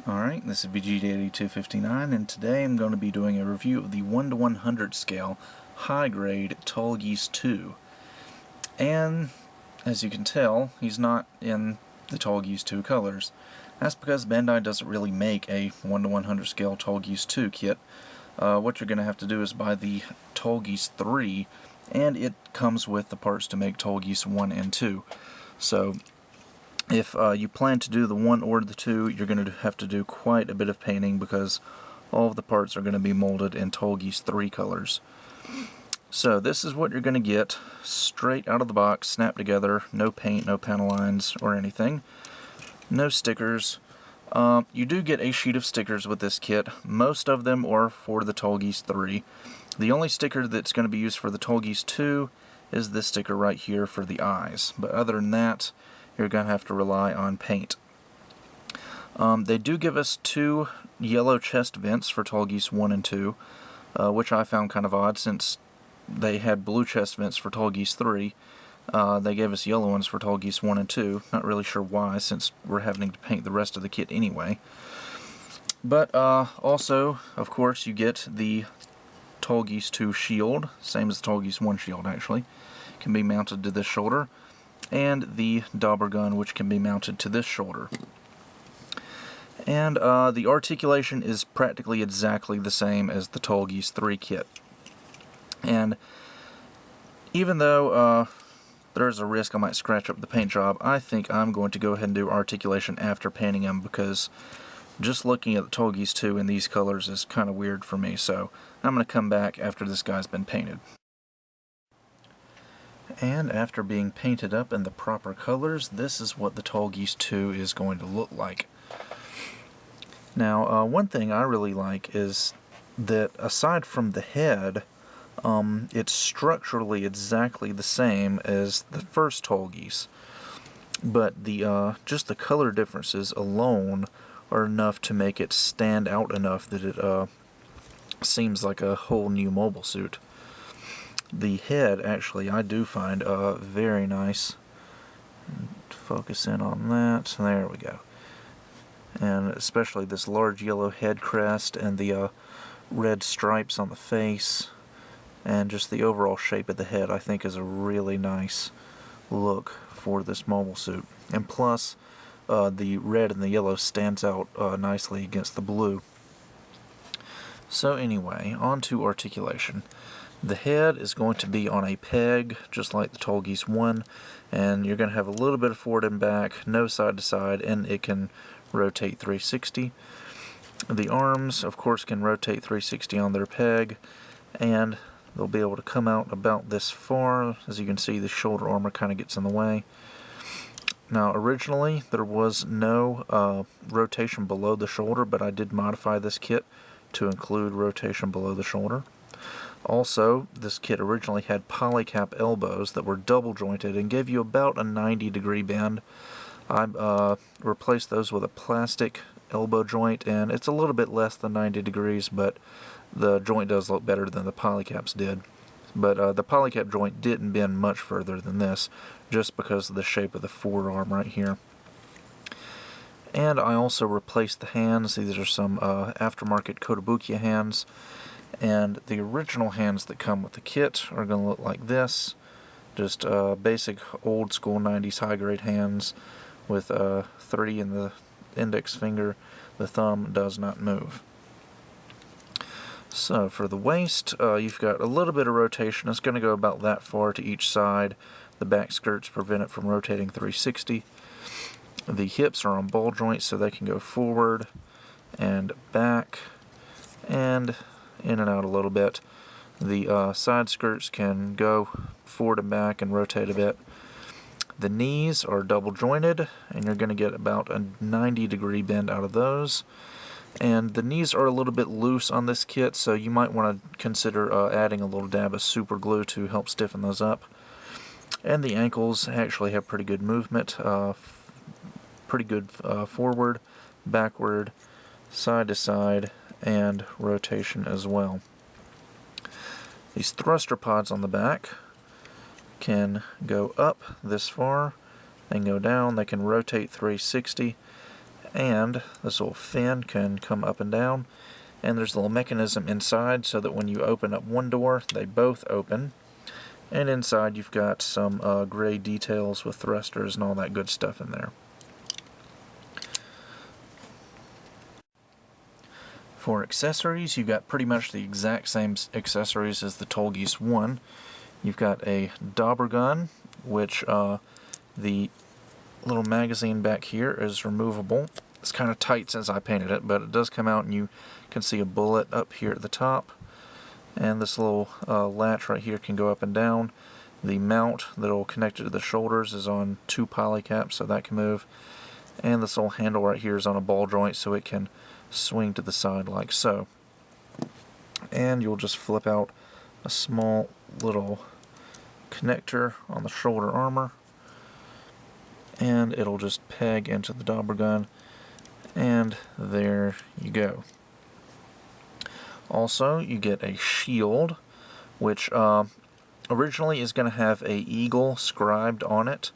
Alright, this is BG8259, and today I'm going to be doing a review of the 1 to 100 scale high grade Tallgeese II. And as you can tell, he's not in the Tallgeese II colors. That's because Bandai doesn't really make a 1 to 100 scale Tallgeese II kit. What you're going to have to do is buy the Tallgeese III, and it comes with the parts to make Tallgeese 1 and 2. So if you plan to do the 1 or the 2, you're going to have to do quite a bit of painting because all of the parts are going to be molded in Tallgeese 3 colors. So this is what you're going to get straight out of the box, snapped together, no paint, no panel lines or anything, no stickers. You do get a sheet of stickers with this kit. Most of them are for the Tallgeese 3. The only sticker that's going to be used for the Tallgeese 2 is this sticker right here for the eyes. But other than that, you're going to have to rely on paint. They do give us 2 yellow chest vents for Tallgeese 1 and 2, which I found kind of odd since they had blue chest vents for Tallgeese 3. They gave us yellow ones for Tallgeese 1 and 2. Not really sure why, since we're having to paint the rest of the kit anyway. But also, of course, you get the Tallgeese 2 shield, same as the Tallgeese 1 shield actually. Can be mounted to this shoulder. And the dauber gun, which can be mounted to this shoulder. And the articulation is practically exactly the same as the Tallgeese 3 kit. And even though there's a risk I might scratch up the paint job, I think I'm going to go ahead and do articulation after painting them, because just looking at the Tallgeese 2 in these colors is kind of weird for me. So I'm going to come back after this guy's been painted. And after being painted up in the proper colors, this is what the Tallgeese 2 is going to look like. Now, one thing I really like is that aside from the head, it's structurally exactly the same as the first Tallgeese. But the just the color differences alone are enough to make it stand out enough that it seems like a whole new mobile suit. The head, actually, I do find very nice. Focus in on that. There we go. And especially this large yellow head crest and the red stripes on the face, and just the overall shape of the head, I think is a really nice look for this mobile suit. And plus, the red and the yellow stands out nicely against the blue. So anyway, on to articulation. The head is going to be on a peg, just like the Tallgeese 1, and you're going to have a little bit of forward and back, no side to side, and it can rotate 360. The arms, of course, can rotate 360 on their peg, and they'll be able to come out about this far. As you can see, the shoulder armor kind of gets in the way. Now, originally, there was no rotation below the shoulder, but I did modify this kit to include rotation below the shoulder. Also, this kit originally had polycap elbows that were double jointed and gave you about a 90-degree bend. I replaced those with a plastic elbow joint, and it's a little bit less than 90 degrees, but the joint does look better than the polycaps did. But the polycap joint didn't bend much further than this, just because of the shape of the forearm right here. And I also replaced the hands. These are some aftermarket Kotobukiya hands. And the original hands that come with the kit are going to look like this. Just basic old school 90s high grade hands with 3 in the index finger. The thumb does not move. So for the waist, you've got a little bit of rotation. It's going to go about that far to each side. The back skirts prevent it from rotating 360. The hips are on ball joints, so they can go forward and back and in and out a little bit. The side skirts can go forward and back and rotate a bit. The knees are double jointed, and you're going to get about a 90-degree bend out of those. And the knees are a little bit loose on this kit, so you might want to consider adding a little dab of super glue to help stiffen those up. And the ankles actually have pretty good movement, pretty good forward, backward, side to side, and rotation as well. These thruster pods on the back can go up this far, they can go down, they can rotate 360, and this little fin can come up and down, and there's a little mechanism inside so that when you open up one door, they both open. And inside you've got some gray details with thrusters and all that good stuff in there. For accessories, you've got pretty much the exact same accessories as the Tallgeese I. You've got a dauber gun, which the little magazine back here is removable. It's kind of tight since I painted it, but it does come out and you can see a bullet up here at the top. And this little latch right here can go up and down. The mount that will connect it to the shoulders is on 2 polycaps, so that can move. And this little handle right here is on a ball joint, so it can swing to the side like so. And you'll just flip out a small little connector on the shoulder armor, and it'll just peg into the dauber gun, and there you go. Also, you get a shield, which originally is going to have a eagle scribed on it.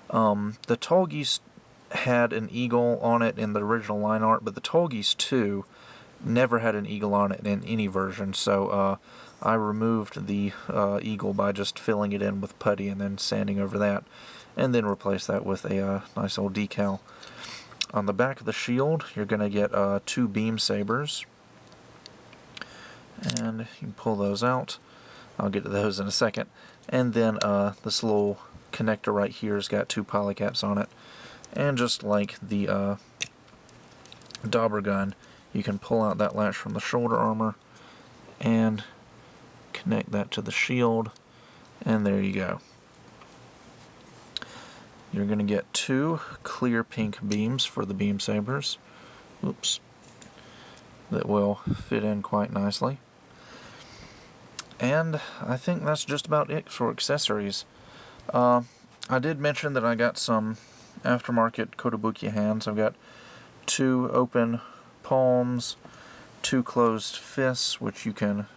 The Tallgeese had an eagle on it in the original line art, but the Tallgeese II never had an eagle on it in any version, so I removed the eagle by just filling it in with putty and then sanding over that, and then replaced that with a nice old decal. On the back of the shield, you're going to get 2 beam sabers, and you can pull those out. I'll get to those in a second. And then this little connector right here has got 2 polycaps on it. And just like the dauber gun, you can pull out that latch from the shoulder armor and connect that to the shield, and there you go. You're going to get 2 clear pink beams for the beam sabers. Oops. That will fit in quite nicely. And I think that's just about it for accessories. I did mention that I got some aftermarket Kotobukiya hands. I've got 2 open palms, 2 closed fists, which you can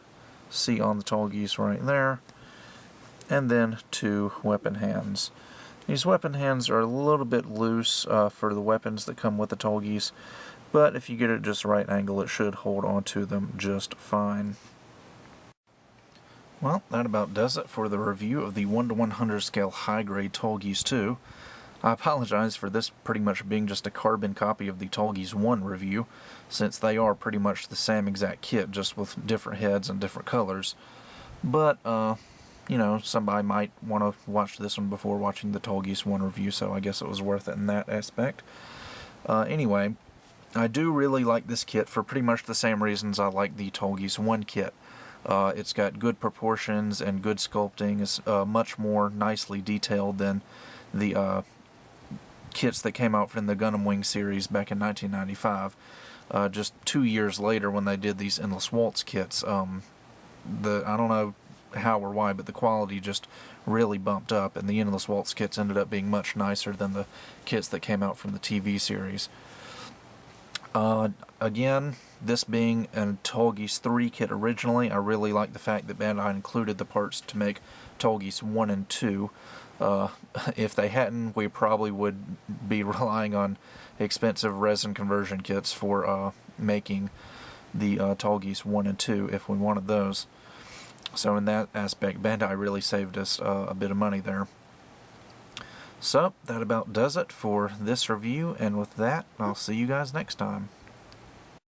see on the Tallgeese right there, and then 2 weapon hands. These weapon hands are a little bit loose for the weapons that come with the Tallgeese, but if you get it just the right angle, it should hold onto them just fine. Well, that about does it for the review of the 1:100 scale high-grade Tallgeese II. I apologize for this pretty much being just a carbon copy of the Tallgeese I review, since they are pretty much the same exact kit, just with different heads and different colors. But, you know, somebody might want to watch this one before watching the Tallgeese I review, so I guess it was worth it in that aspect. Anyway, I do really like this kit for pretty much the same reasons I like the Tallgeese I kit. It's got good proportions and good sculpting. It's much more nicely detailed than the kits that came out from the Gundam Wing series back in 1995. Just 2 years later, when they did these Endless Waltz kits, I don't know how or why, but the quality just really bumped up, and the Endless Waltz kits ended up being much nicer than the kits that came out from the TV series. Again, this being a Tallgeese 3 kit originally, I really like the fact that Bandai included the parts to make Tallgeese 1 and 2. If they hadn't, we probably would be relying on expensive resin conversion kits for making the Tallgeese 1 and 2 if we wanted those. So in that aspect, Bandai really saved us a bit of money there. So, that about does it for this review, and with that, I'll see you guys next time.